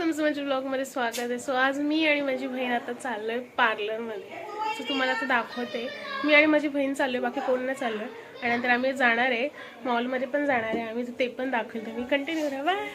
तुमचं माझ्या ब्लॉगमध्ये स्वागत आहे. सो आज मी आणि माझी बहीण आता चाललो आहे पार्लरमध्ये. सो तुम्हाला आता दाखवते. मी आणि माझी बहीण चाललो आहे, बाकी कोण नाही चाललो आहे. आणि नंतर आम्ही जाणार आहे मॉलमध्ये पण जाणार आहे आम्ही, ते पण दाखवते मी. कंटिन्यू राहा. बाय.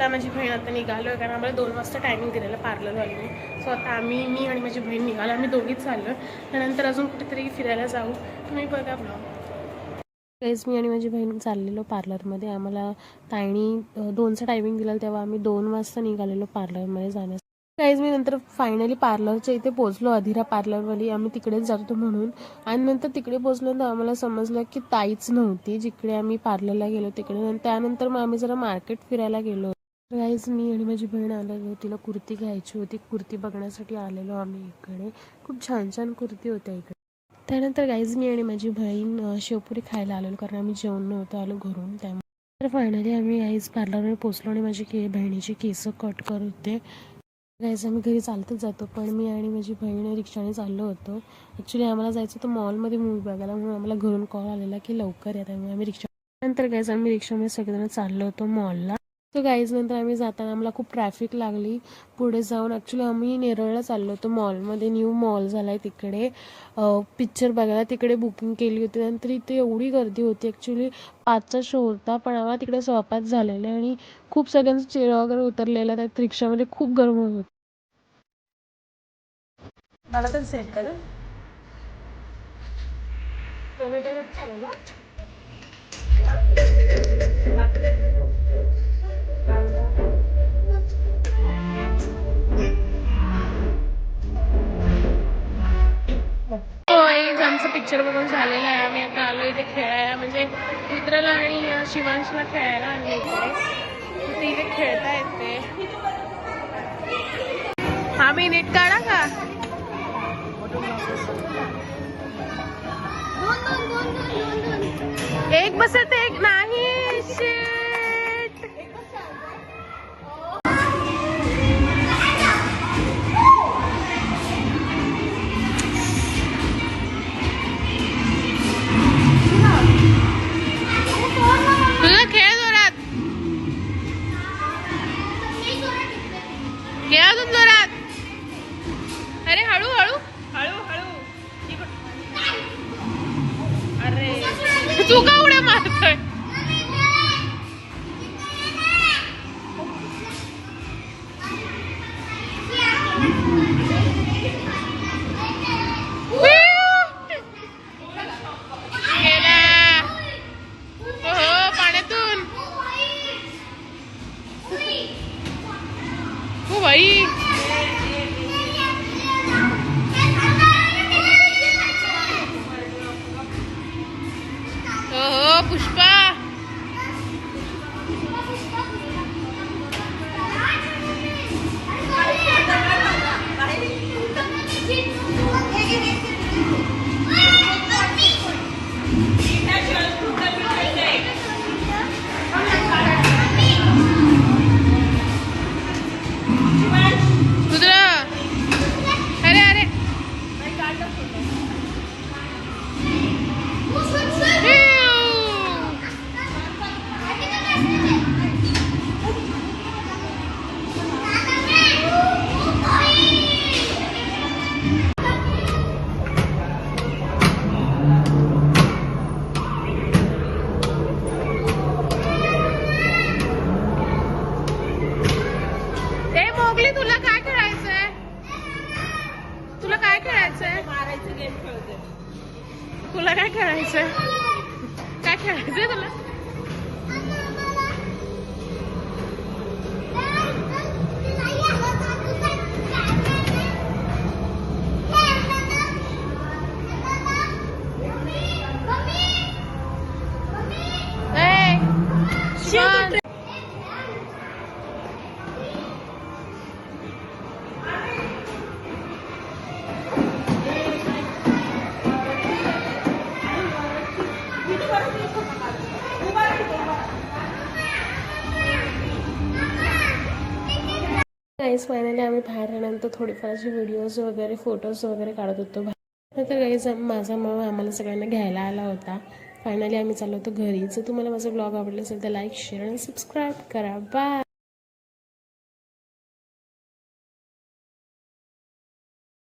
माझी बहीण आता निघालो आहे, कारण आम्हाला 2 वाजता टायमिंग दिलेलं पार्लरवालीने. सो आता मी आणि माझी बहीण निघालो, आम्ही दोघीच चाललो. त्यानंतर अजून कुठेतरी फिरायला जाऊ. तुम्ही बघा ब्लॉग. तेच मी आणि माझी बहीण चाललेलो पार्लरमध्ये. आम्हाला ताईनी 2चा टायमिंग दिला, तेव्हा आम्ही 2 वाजता निघालेलो पार्लरमध्ये जाण्यास. काहीच मी नंतर फायनली पार्लरच्या इथे पोहोचलो. अधिरा पार्लरवाली, आम्ही तिकडेच जातो म्हणून. आणि नंतर तिकडे पोहोचल्यानंतर आम्हाला समजलं की ताईच नव्हती जिकडे आम्ही पार्लरला गेलो तिकडे. त्यानंतर मग आम्ही जरा मार्केट फिरायला गेलो. गाईज मी आणि माझी बहीण आलेलो, तिला कुर्ती घ्यायची होती. कुर्ती बघण्यासाठी आलेलो आम्ही इकडे. खूप छान छान कुर्ती होत्या इकडे. त्यानंतर गाईज मी आणि माझी बहीण शेवपुरी खायला आलेलो, कारण आम्ही जेवण नव्हतं आलो घरून. त्यामुळे तर फायनली आम्ही गाईज पार्लरवर पोचलो आणि माझी बहिणीची केस कट करत होते. गाईज आम्ही घरी चालतच जातो, पण मी आणि माझी बहीण रिक्षाने चाललो होतो. ॲक्च्युली आम्हाला जायचं होतं मॉलमध्ये मूवी बघायला, म्हणून आम्हाला घरून कॉल आलेला की लवकर या. त्यामुळे आम्ही नंतर गाईज आम्ही रिक्षामध्ये सगळेजण चाललो होतो मॉलला. तो गाईज नंतर आम्ही जाताना आम्हाला खूप ट्रॅफिक लागली पुढे जाऊन. ॲक्च्युली आम्ही नेरळला चाललो होतो मॉलमध्ये. न्यू मॉल झाला आहे तिकडे, पिक्चर बघायला तिकडे बुकिंग केली होती. नंतर इथे एवढी गर्दी होती. ॲक्च्युली 5चा शो होता, पण आम्हाला तिकडे 5:15 झालेले आणि खूप सगळ्यांचा चेहरा वगैरे उतरलेला. त्यात रिक्षामध्ये खूप गरम होत. मला तर सेट कर आमचं पिक्चर बघून झालेलं आहे. आम्ही आता आलो इथे खेळायला, म्हणजे मित्राला आणि शिवांशला खेळायला आणले इथे. इथे खेळता येते. हा मी नीट काढा का? एक बसत एक नाही. तुझा खेळ जोरात, खेळा तुम जोरात. अरे हळू हळू हळू हळू. अरे तू का उड्या मारतोय? खेळायचंय? काय खेळायचंय तुला? ए, शुभम. गाईज फायनली आम्ही बाहेर आल्यानंतर थोडेफार असे व्हिडिओज वगैरे फोटोज वगैरे काढत होतो. तर गाईज माझा मामा आम्हाला सगळ्यांना घ्यायला आला होता. फायनली आम्ही चाललो होतो घरी. जर तुम्हाला माझा ब्लॉग आवडला असेल तर लाईक शेअर आणि सबस्क्राईब करा. बाय.